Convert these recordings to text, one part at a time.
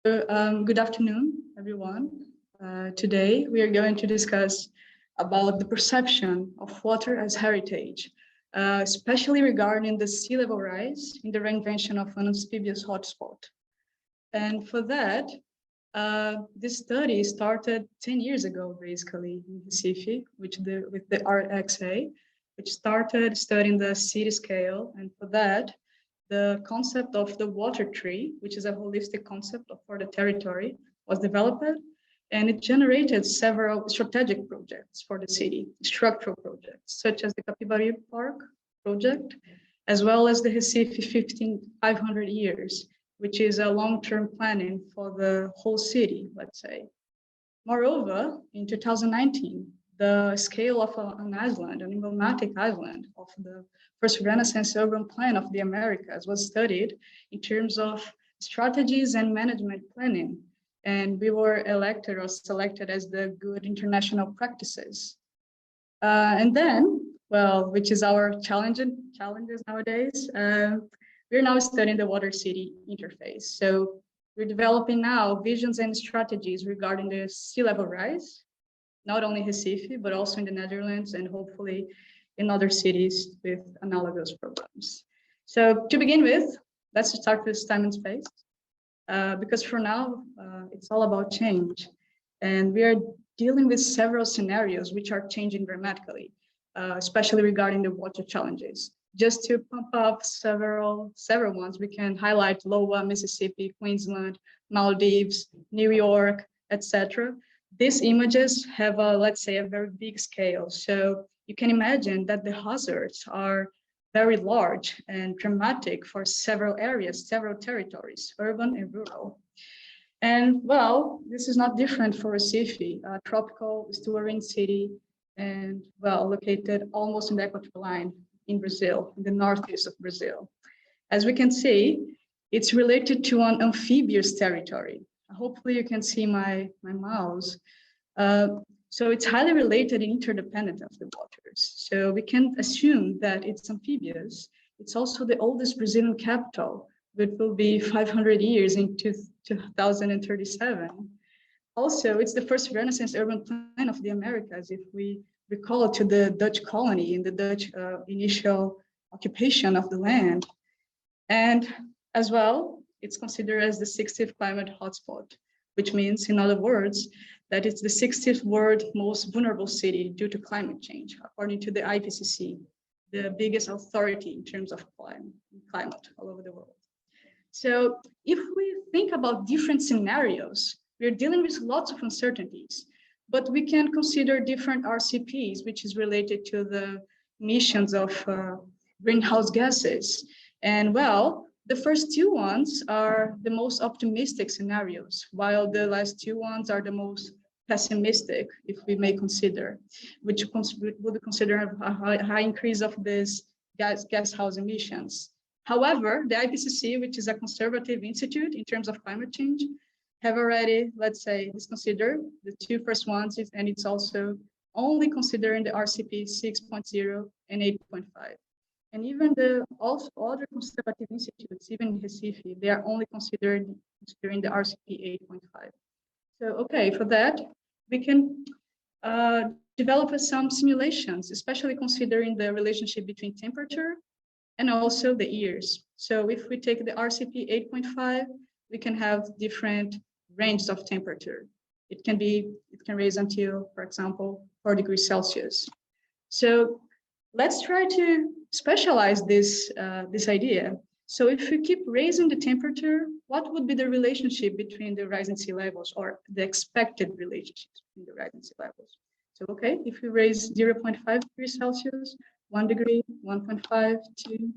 Good afternoon, everyone. Today, we are going to discuss about the perception of water as heritage, especially regarding the sea level rise in the Renvention of an amphibious hotspot. And for that, this study started 10 years ago, basically, in Recife, with the RXA, which started studying the city scale. And for that, the concept of the water tree, which is a holistic concept for the territory, was developed, and it generated several strategic projects for the city, structural projects, such as the Capibari Park project, as well as the Recife 500 years, which is a long-term planning for the whole city, let's say. Moreover, in 2019, the scale of an island, an emblematic island of the first Renaissance urban plan of the Americas, was studied in terms of strategies and management planning. And we were elected or selected as the good international practices. And then, well, which is our challenges nowadays, we're now studying the water city interface. So we're developing now visions and strategies regarding the sea level rise, not only Recife, but also in the Netherlands and hopefully in other cities with analogous programs. So to begin with, let's start with time and space, because for now, it's all about change. And we are dealing with several scenarios which are changing dramatically, especially regarding the water challenges. Just to pump up several ones, we can highlight Iowa, Mississippi, Queensland, Maldives, New York, etc. These images have let's say, a very big scale. So you can imagine that the hazards are very large and dramatic for several areas, several territories, urban and rural. And well, this is not different for Recife, a tropical estuarine city, and well, located almost in the equatorial line in Brazil, in the northeast of Brazil. As we can see, it's related to an amphibious territory. Hopefully you can see my mouse. So it's highly related and interdependent of the waters. So we can assume that it's amphibious. It's also the oldest Brazilian capital, which will be 500 years in 2037. Also, it's the first Renaissance urban plan of the Americas, if we recall to the Dutch colony in the Dutch initial occupation of the land. And as well, it's considered as the 60th climate hotspot, which means, in other words, that it's the 60th world most vulnerable city due to climate change, according to the IPCC, the biggest authority in terms of climate all over the world. So if we think about different scenarios, we're dealing with lots of uncertainties, but we can consider different RCPs, which is related to the emissions of greenhouse gases. And well, the first two ones are the most optimistic scenarios, while the last two ones are the most pessimistic, if we may consider, which would consider a high increase of this gas house emissions. However, the IPCC, which is a conservative institute in terms of climate change, have already, let's say, considered the two first ones, and it's also only considering the RCP 6.0 and 8.5. And even the also other conservative institutes, even in Recife, they are only considering the RCP 8.5. So, okay, for that, we can develop some simulations, especially considering the relationship between temperature and also the years. So if we take the RCP 8.5, we can have different ranges of temperature. It can raise until, for example, 4 degrees Celsius. So let's try to specialize this idea. So if we keep raising the temperature, what would be the relationship between the rising sea levels, or the expected relationship between the rising sea levels? So, okay, if we raise 0.5 degrees Celsius, 1 degree, 1.5, 2,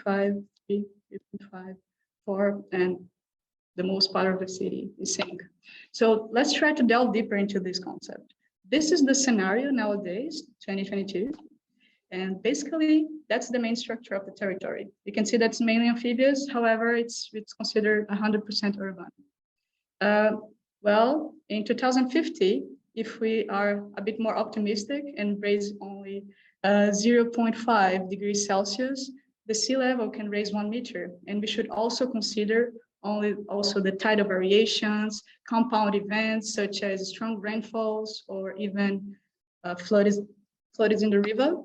2.5, 3, 3.5, 4, and the most part of the city is sink. So let's try to delve deeper into this concept. This is the scenario nowadays, 2022. And basically, that's the main structure of the territory. You can see that's mainly amphibious. However, it's considered 100% urban. Well, in 2050, if we are a bit more optimistic and raise only 0.5 degrees Celsius, the sea level can raise 1 meter. And we should also consider also the tidal variations, compound events such as strong rainfalls or even floods in the river.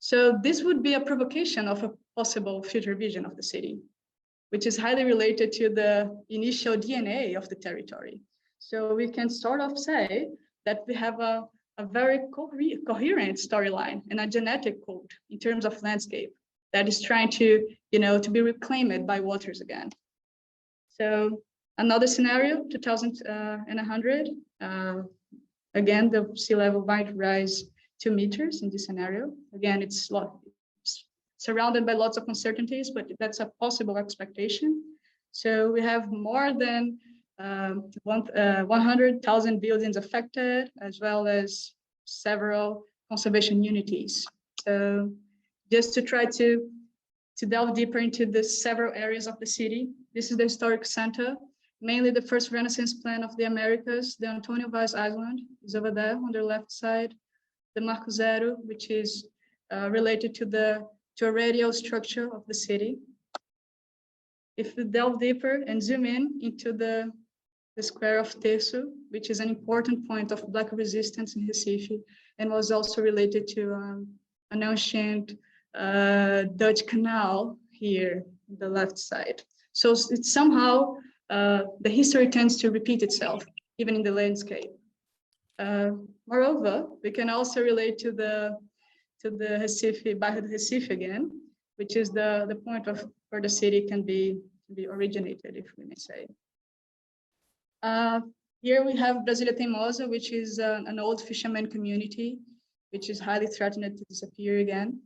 So this would be a provocation of a possible future vision of the city, which is highly related to the initial DNA of the territory. So we can sort of say that we have a very coherent storyline and a genetic code in terms of landscape that is trying to, to be reclaimed by waters again. So another scenario, 2100, again, the sea level might rise 2 meters in this scenario. Again, it's surrounded by lots of uncertainties, but that's a possible expectation. So we have more than 100,000 buildings affected, as well as several conservation unities. So just to try to delve deeper into the several areas of the city, this is the historic center, mainly the first Renaissance plan of the Americas. The Antonio Vaz Island is over there on the left side. The Marco Zero, which is related to a radial structure of the city. If we delve deeper and zoom in into the square of Terço, which is an important point of Black resistance in Recife, and was also related to an ancient Dutch canal here on the left side. So it's somehow the history tends to repeat itself, even in the landscape. Moreover, we can also relate to the Recife, Bairro de Recife again, which is the point of where the city can be originated, if we may say. Here we have Brasilia Teimosa, which is an old fisherman community, which is highly threatened to disappear again.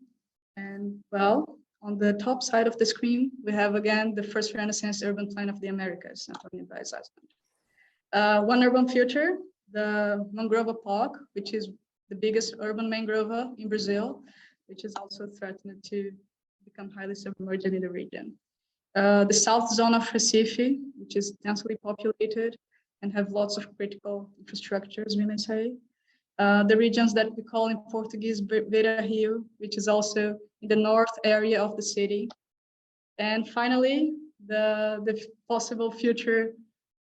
And well, on the top side of the screen, we have again the first Renaissance urban plan of the Americas, Antonio Vaz Island. One urban feature, the mangrove park, which is the biggest urban mangrove in Brazil, which is also threatened to become highly submerged in the region. The south zone of Recife, which is densely populated and have lots of critical infrastructures, we may say. The regions that we call in Portuguese Beira Rio, which is also in the north area of the city. And finally, the possible future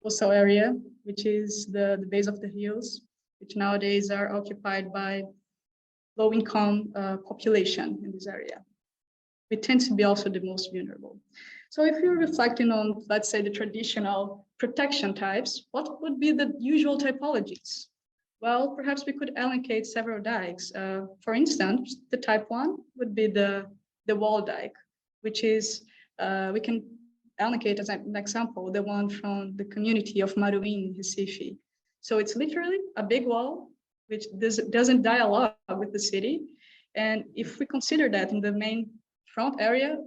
coastal area, which is the base of the hills, which nowadays are occupied by low-income population in this area. We tend to be also the most vulnerable. So if you're reflecting on, let's say, the traditional protection types, what would be the usual typologies? Well, perhaps we could allocate several dikes. For instance, the type 1 would be the wall dike, which is, we can allocate as an example, the one from the community of Maruim, Recife. So it's literally a big wall, which doesn't dialogue with the city. And if we consider that in the main front area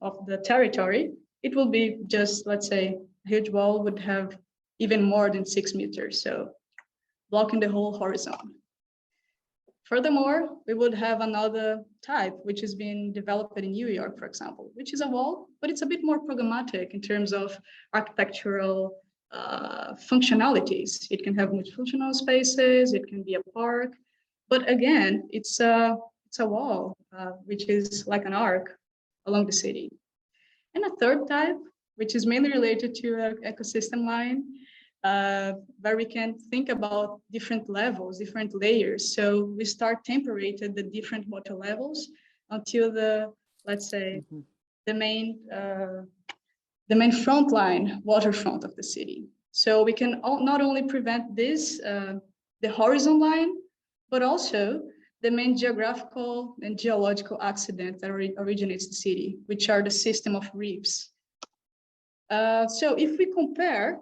of the territory, it will be just, let's say, a huge wall would have even more than 6 meters, so blocking the whole horizon. Furthermore, we would have another type, which is being developed in New York, for example, which is a wall, but it's a bit more programmatic in terms of architectural functionalities. It can have multifunctional spaces, it can be a park, but again, it's a wall, which is like an arc along the city. And a third type, which is mainly related to an ecosystem line, where we can think about different levels, different layers. So we start temperated the different water levels until the, let's say, the main frontline waterfront of the city. So we can not only prevent this, the horizon line, but also the main geographical and geological accident that originates the city, which are the system of reefs. So if we compare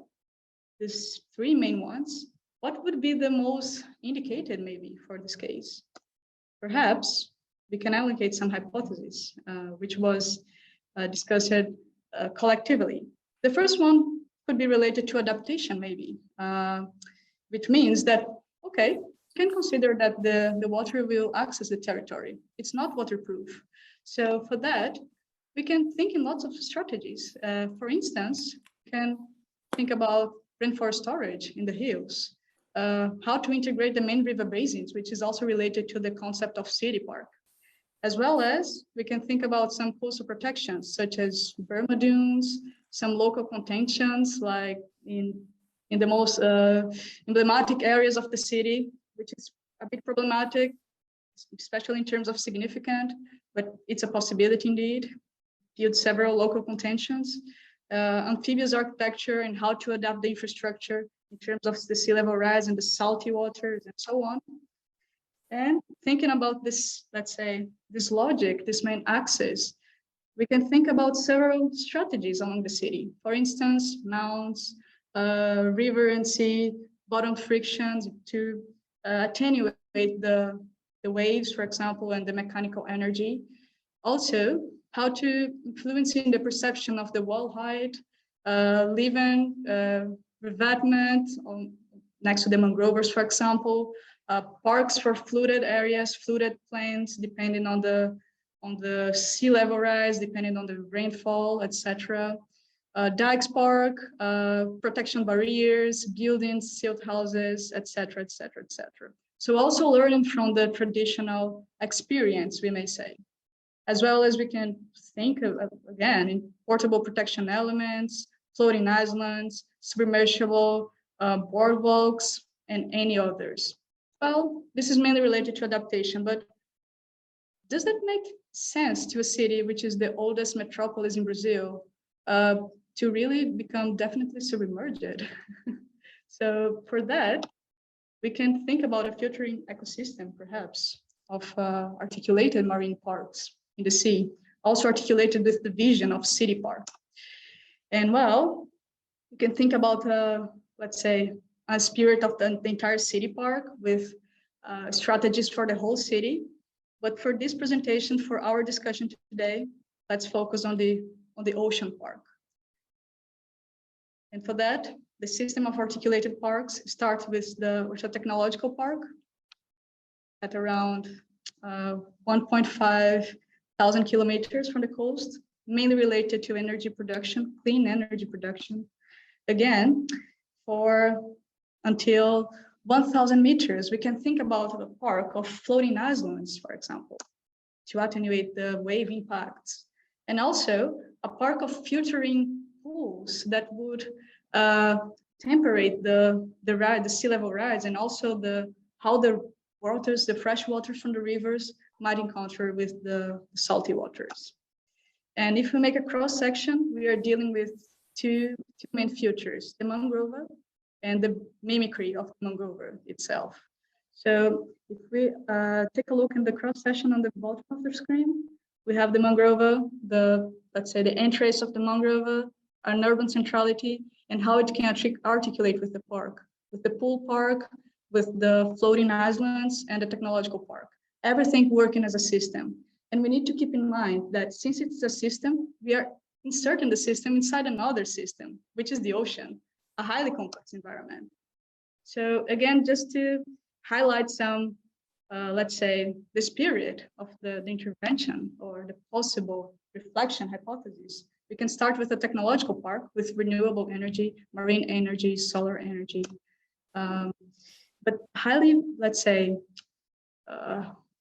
these 3 main ones, what would be the most indicated maybe for this case? Perhaps we can allocate some hypotheses, which was discussed collectively. The first one could be related to adaptation maybe, which means that, okay, we can consider that the water will access the territory. It's not waterproof. So for that, we can think in lots of strategies. For instance, we can think about rainforest storage in the hills, how to integrate the main river basins, which is also related to the concept of city park, as well as we can think about some coastal protections, such as Burma dunes, some local contentions, like in the most emblematic areas of the city, which is a bit problematic, especially in terms of significant, but it's a possibility indeed. Build several local contentions, amphibious architecture and how to adapt the infrastructure in terms of the sea level rise and the salty waters and so on. And thinking about this, let's say, this logic, this main axis, we can think about several strategies along the city. For instance, mounds, river and sea, bottom frictions to attenuate the waves, for example, and the mechanical energy. Also, how to influence in the perception of the wall height, leaven, revetment next to the mangrovers, for example, parks for flooded areas, flooded plains, depending on the sea level rise, depending on the rainfall, etc. Dikes park, protection barriers, buildings, silt houses, etc., etc., etc. So also learning from the traditional experience, we may say, as well as we can think of, again, in portable protection elements, floating islands, submersible boardwalks, and any others. Well, this is mainly related to adaptation, but does that make sense to a city which is the oldest metropolis in Brazil to really become definitely submerged? So for that, we can think about a filtering ecosystem, perhaps, of articulated marine parks in the sea, also articulated with the vision of city park. And well, you can think about, let's say, a spirit of the entire city park with strategies for the whole city. But for this presentation, for our discussion today, let's focus on the ocean park. And for that, the system of articulated parks starts with the Ocean Technological Park at around 1.5 thousand kilometers from the coast, mainly related to energy production, clean energy production. Again, for until 1,000 meters, we can think about a park of floating islands, for example, to attenuate the wave impacts. And also a park of filtering pools that would temperate the sea level rise, and also how the waters, the fresh waters from the rivers might encounter with the salty waters. And if we make a cross section, we are dealing with two main features, the mangrove and the mimicry of the mangrove itself. So if we take a look in the cross section on the bottom of the screen, we have the mangrove, let's say the entrails of the mangrove, an urban centrality, and how it can articulate with the park, with the pool park, with the floating islands, and the technological park. Everything working as a system. And we need to keep in mind that since it's a system, we are inserting the system inside another system, which is the ocean, a highly complex environment. So again, just to highlight some, let's say, the spirit of the intervention or the possible reflection hypothesis, we can start with a technological park with renewable energy, marine energy, solar energy, but highly, let's say,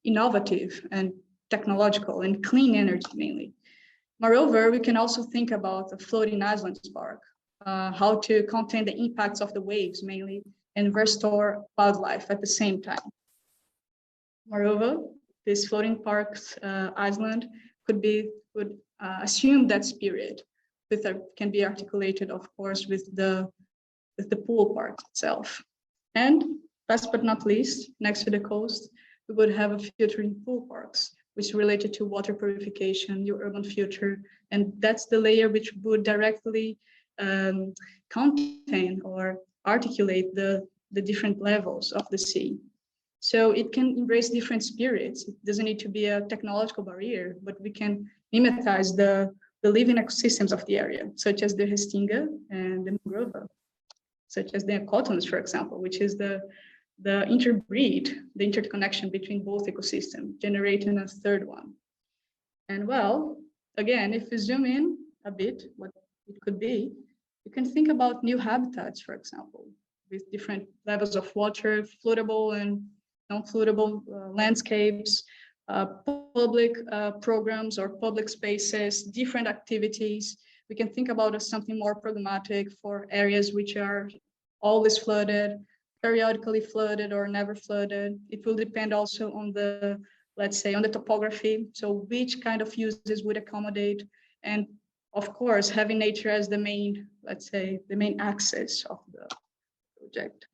innovative and technological and clean energy mainly. Moreover, we can also think about a floating islands park, how to contain the impacts of the waves mainly and restore wildlife at the same time. Moreover, this floating parks island would assume that spirit, can be articulated, of course, with the pool park itself. And last but not least, next to the coast, we would have a filtering pool parks, which is related to water purification, your urban future, and that's the layer which would directly contain or articulate the different levels of the sea. So it can embrace different spirits. It doesn't need to be a technological barrier, but we can mimetize the living ecosystems of the area, such as the restinga and the mangrove, such as the cottons, for example, which is the interbreed, the interconnection between both ecosystems, generating a third one. And well, again, if we zoom in a bit, what it could be, you can think about new habitats, for example, with different levels of water, floatable and non-floatable landscapes, public programs or public spaces, different activities, We can think about as something more pragmatic for areas which are always flooded, periodically flooded, or never flooded. It will depend also on the, let's say, on the topography. So which kind of uses would accommodate, and of course, having nature as the main, let's say, the main axis of the project.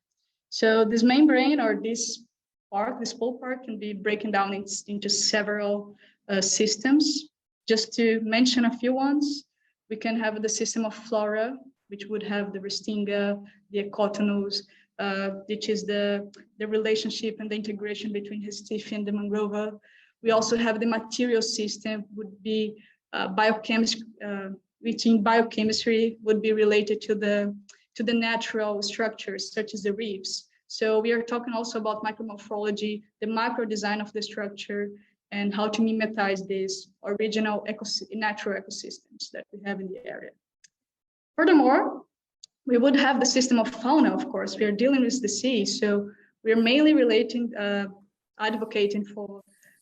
So this membrane, or this park, this pole park, can be broken down into several systems. Just to mention a few ones, we can have the system of flora, which would have the Restinga, the Ecotonus, which is the relationship and the integration between Recife and the Mangrove. We also have the material system, would be biochemistry, which in biochemistry would be related to the natural structures such as the reefs. So we are talking also about micromorphology, the macro design of the structure, and how to mimetize these original natural ecosystems that we have in the area. Furthermore, we would have the system of fauna, of course. We are dealing with the sea, so we are mainly advocating for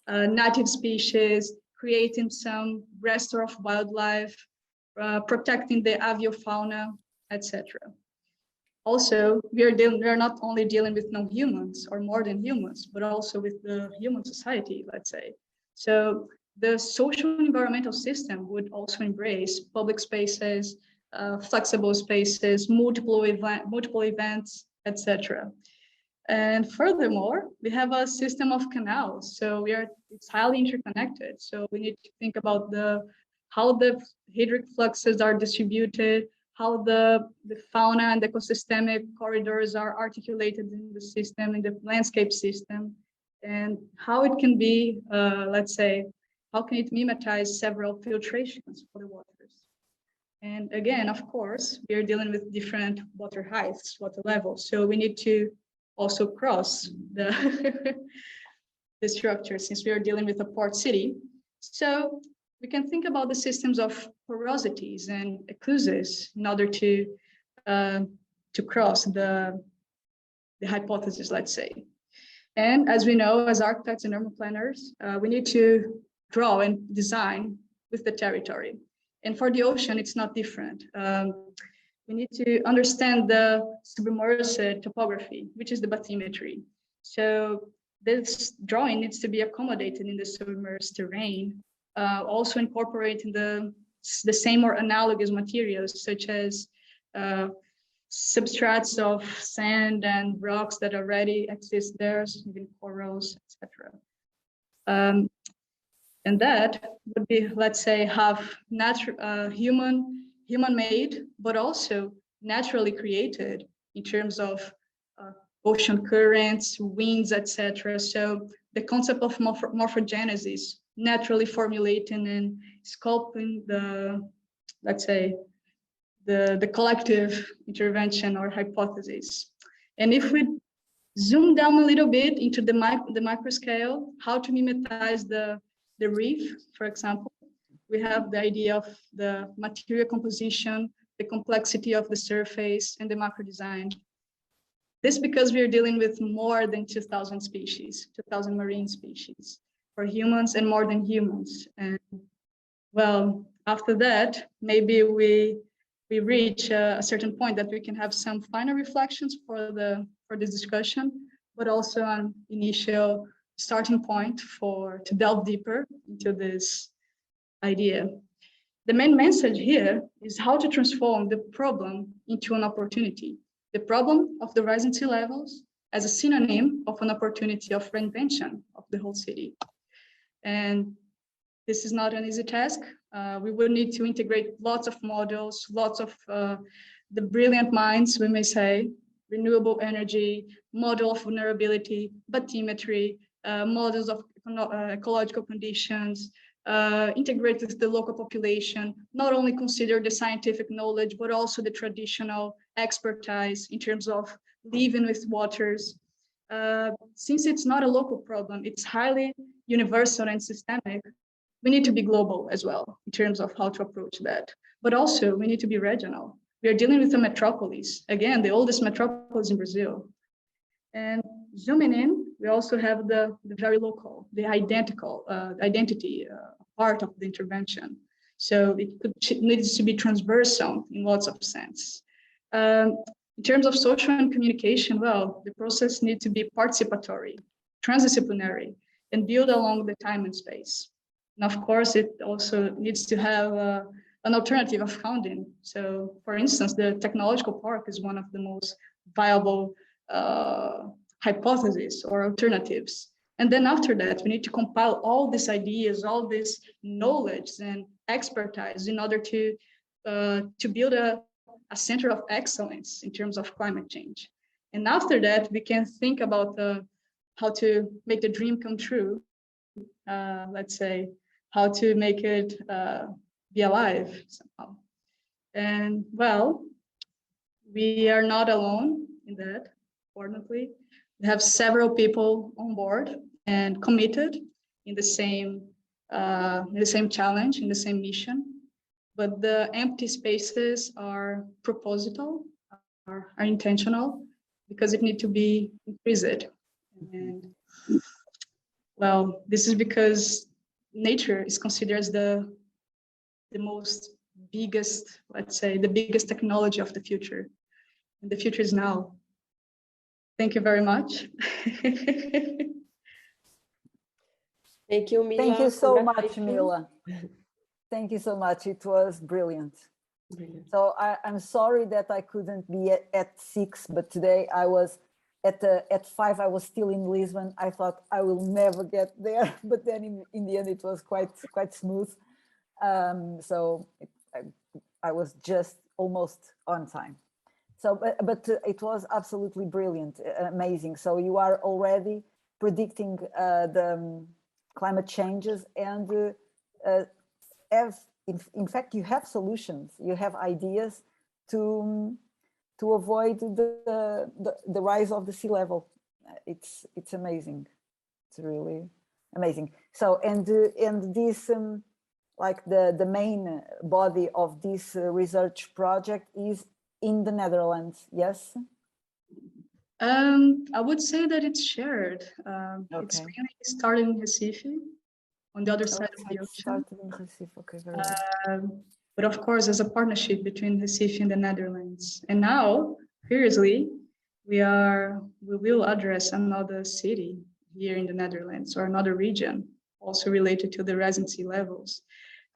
native species, creating some restore of wildlife, protecting the aviofauna, etc. Also, we are not only dealing with non-humans or more than humans, but also with the human society, let's say. So the social and environmental system would also embrace public spaces, flexible spaces, multiple events, etc. And furthermore, we have a system of canals. So it's highly interconnected. So we need to think about how the hydric fluxes are distributed, how the fauna and ecosystemic corridors are articulated in the system, in the landscape system, and how it can be, let's say, how can it mimetize several filtrations for the waters. And again, of course, we are dealing with different water heights, water levels. So we need to also cross the structure, since we are dealing with a port city. So we can think about the systems of porosities and ecluses in order to cross the hypothesis, let's say. And as we know, as architects and urban planners, we need to draw and design with the territory. And for the ocean, it's not different. We need to understand the submerged topography, which is the bathymetry. So this drawing needs to be accommodated in the submerged terrain, also incorporating the same or analogous materials, such as substrates of sand and rocks that already exist there, even corals, etc. And that would be, let's say, half human-made, but also naturally created in terms of ocean currents, winds, etc. So the concept of morphogenesis, naturally formulating and sculpting let's say, the collective intervention or hypothesis. And if we zoom down a little bit into the micro scale, how to mimetize the reef, for example, we have the idea of the material composition, the complexity of the surface, and the macro design. This because we are dealing with more than 2,000 species, 2,000 marine species for humans and more than humans. And well, after that, maybe we reach a certain point that we can have some final reflections for this discussion, but also an initial starting point to delve deeper into this idea. The main message here is how to transform the problem into an opportunity. The problem of the rising sea levels as a synonym of an opportunity of reinvention of the whole city. And this is not an easy task. We will need to integrate lots of models, lots of the brilliant minds, we may say, renewable energy, model of vulnerability, bathymetry, models of ecological conditions, integrate with the local population, not only consider the scientific knowledge, but also the traditional expertise in terms of living with waters. Since it's not a local problem, it's highly universal and systemic, we need to be global as well in terms of how to approach that. But also we need to be regional. We are dealing with a metropolis, again, the oldest metropolis in Brazil. And zooming in, we also have the very local, the identity part of the intervention. So it needs to be transversal in lots of sense. In terms of social and communication, well, the process needs to be participatory, transdisciplinary, and build along the time and space. And of course, it also needs to have an alternative of funding. So, for instance, the technological park is one of the most viable hypotheses or alternatives. And then after that, we need to compile all these ideas, all this knowledge and expertise in order to build a center of excellence in terms of climate change. And after that, we can think about how to make the dream come true. Let's say, how to make it be alive somehow. And well, we are not alone in that, fortunately. We have several people on board and committed in the same challenge, in the same mission. But the empty spaces are proposital, are intentional, because it needs to be increased. And well, this is because nature is considered as the most biggest, let's say, the biggest technology of the future. And the future is now. Thank you very much. Thank you, Mila. Thank you so much, Mila. Thank you so much. It was brilliant. So I'm sorry that I couldn't be at 6, but today I was at 5. I was still in Lisbon. I thought I will never get there, but then in the end it was quite smooth. So I was just almost on time. So, but it was absolutely brilliant, amazing. So you are already predicting the climate changes, and in fact you have solutions, you have ideas to avoid the rise of the sea level. It's amazing. It's really amazing. So and this like the main body of this research project is in the Netherlands, yes? I would say that it's shared. Okay. It's really started in Recife, on the other side of the ocean. Started in Recife. Okay, very good. But of course, there's a partnership between Recife and the Netherlands. And now, curiously, we will address another city here in the Netherlands, or another region, also related to the rising sea levels.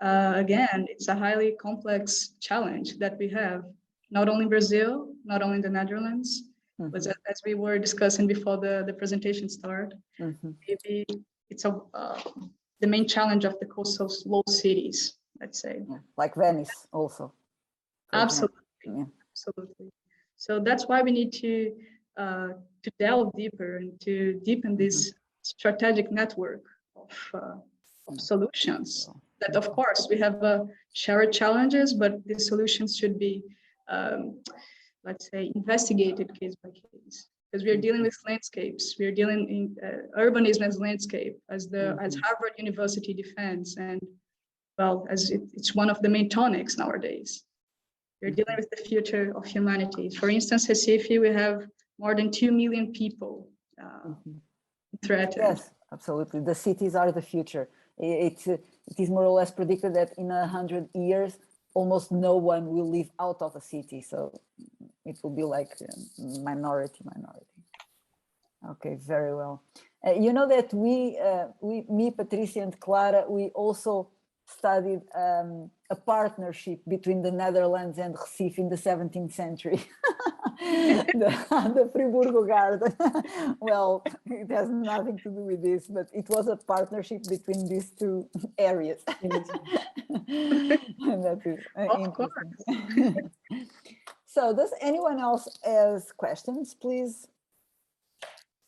Again, it's a highly complex challenge that we have, not only in Brazil, not only in the Netherlands, but as we were discussing before the presentation started, maybe it's the main challenge of the coastal slow cities, let's say. Yeah, like Venice also. Absolutely, yeah. Absolutely. So that's why we need to delve deeper and to deepen this strategic network of solutions. That, of course, we have shared challenges, but the solutions should be, let's say, investigated case by case. Because we are dealing with landscapes, we are dealing in urbanism as landscape, as Harvard University defends, and well, as it's one of the main tonics nowadays. We're dealing with the future of humanity. For instance, Recife, we have more than 2 million people threatened. Yes, absolutely. The cities are the future. It is more or less predicted that in 100 years, almost no one will live out of a city. So it will be like minority. Okay, very well. You know that me, Patricia and Clara, we also studied a partnership between the Netherlands and Recife in the 17th century. the Friburgo Garden. Well, it has nothing to do with this, but it was a partnership between these two areas. And that is interesting. So does anyone else has questions, please?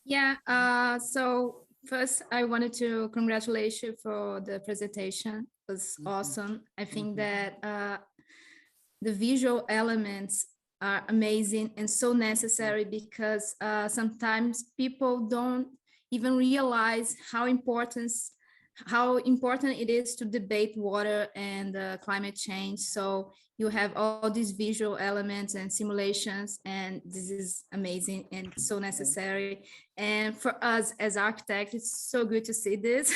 Yeah, so first I wanted to congratulate you for the presentation. It was awesome. I think that the visual elements are amazing and so necessary, because sometimes people don't even realize how important it is to debate water and climate change. So you have all these visual elements and simulations, and this is amazing and so necessary. And for us as architects, it's so good to see this.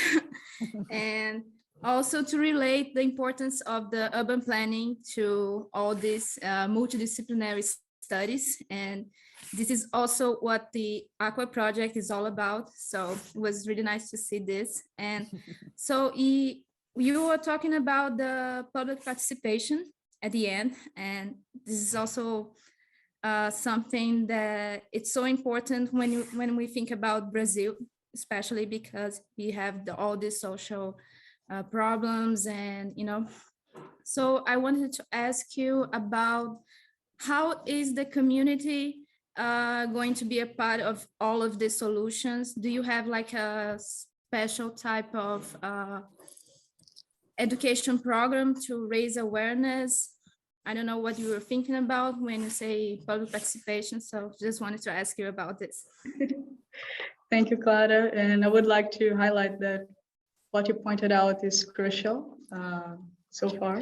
And Also to relate the importance of the urban planning to all these multidisciplinary studies. And this is also what the Aqua project is all about. So it was really nice to see this. And so you were talking about the public participation at the end. And this is also something that it's so important when we think about Brazil, especially because we have all these social problems and, so I wanted to ask you about how is the community going to be a part of all of these solutions? Do you have like a special type of education program to raise awareness? I don't know what you were thinking about when you say public participation, so just wanted to ask you about this. Thank you, Clara. And I would like to highlight that what you pointed out is crucial so far.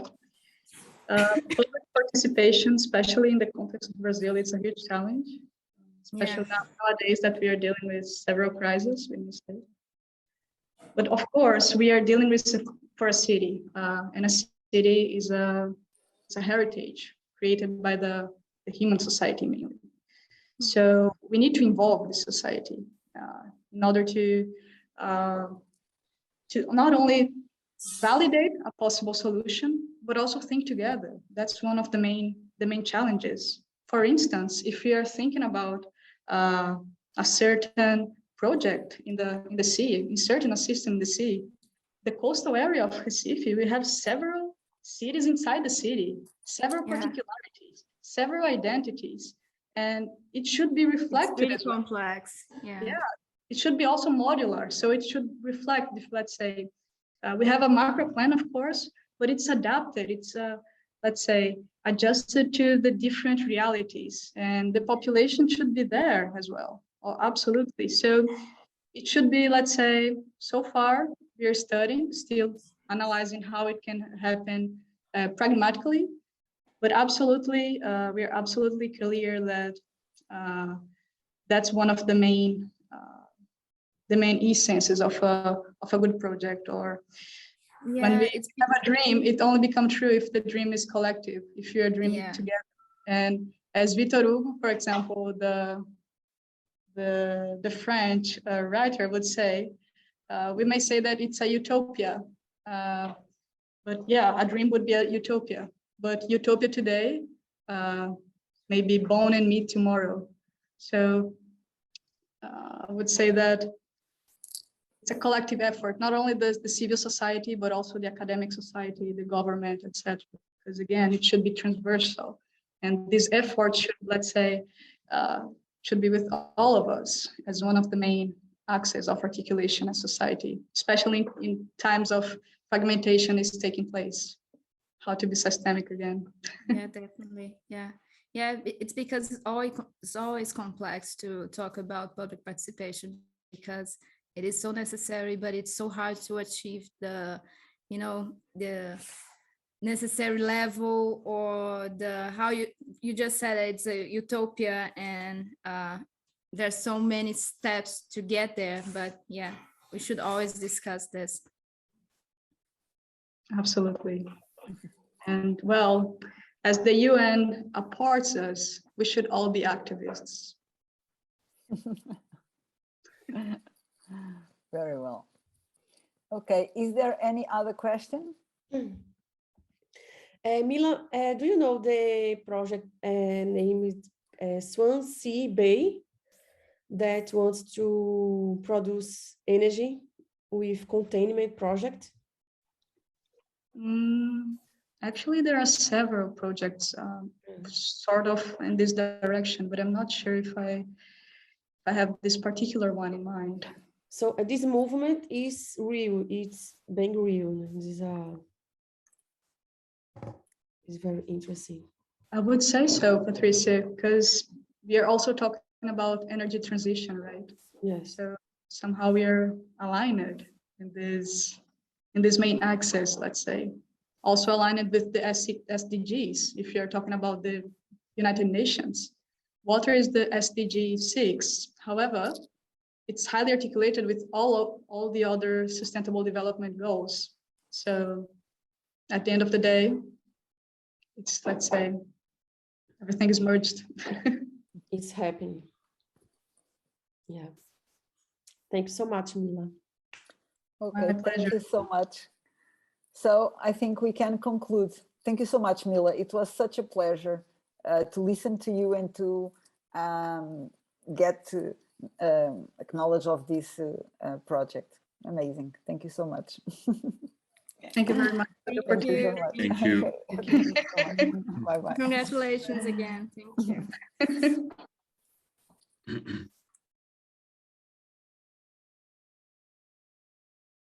Public participation, especially in the context of Brazil, it's a huge challenge, especially nowadays that we are dealing with several crises in the state. But of course, we are dealing with for a city, and a city is it's a heritage created by the human society mainly. So we need to involve the society in order to not only validate a possible solution, but also think together. That's one of the main challenges. For instance, if we are thinking about a certain project in the sea, inserting a system in the sea, the coastal area of Recife, we have several cities inside the city, several particularities, several identities, and it should be reflected. It's really complex. Yeah. It should be also modular, so it should reflect. If let's say we have a macro plan, of course, but it's adapted. It's let's say adjusted to the different realities, and the population should be there as well. Oh, absolutely. So it should be, let's say, so far we are studying, still analyzing how it can happen pragmatically, but absolutely, we are absolutely clear that that's one of the main essences of a good project. Or when we have a dream, it only becomes true if the dream is collective, if you're dreaming together. And as Victor Hugo, for example, the French writer would say, we may say that it's a utopia, but yeah, a dream would be a utopia. But utopia today may be bone and meat tomorrow. So I would say that it's a collective effort, not only the civil society, but also the academic society, the government, etc. Because again, it should be transversal. And this effort should, let's say, should be with all of us as one of the main axes of articulation in society, especially in times of fragmentation is taking place. How to be systemic again. Yeah, definitely. Yeah. It's because it's always complex to talk about public participation because it is so necessary, but it's so hard to achieve the necessary level, or how you just said it's a utopia, and there's so many steps to get there. But yeah, we should always discuss this. Absolutely. And well, as the UN apports us, we should all be activists. Very well. Okay, is there any other question? Mila, do you know the project named Swansea Bay that wants to produce energy with containment project? Actually, there are several projects sort of in this direction, but I'm not sure if I have this particular one in mind. So this movement is real, it's being real. This is very interesting. I would say so, Patricia, because we are also talking about energy transition, right? Yes. So somehow we are aligned in this main axis, let's say. Also aligned with the SDGs, if you're talking about the United Nations. Water is the SDG 6. However, it's highly articulated with all the other sustainable development goals. So at the end of the day, it's, let's say, everything is merged. It's happening. Yeah. Thank you so much, Mila. Okay, My thank pleasure. you so much. So I think we can conclude. Thank you so much, Mila. It was such a pleasure to listen to you and to get knowledge of this project. Amazing. Thank you so much. Thank you very much for the Thank you so opportunity. much. Thank you. Okay, thank you so much. Bye-bye. Congratulations again. Thank you.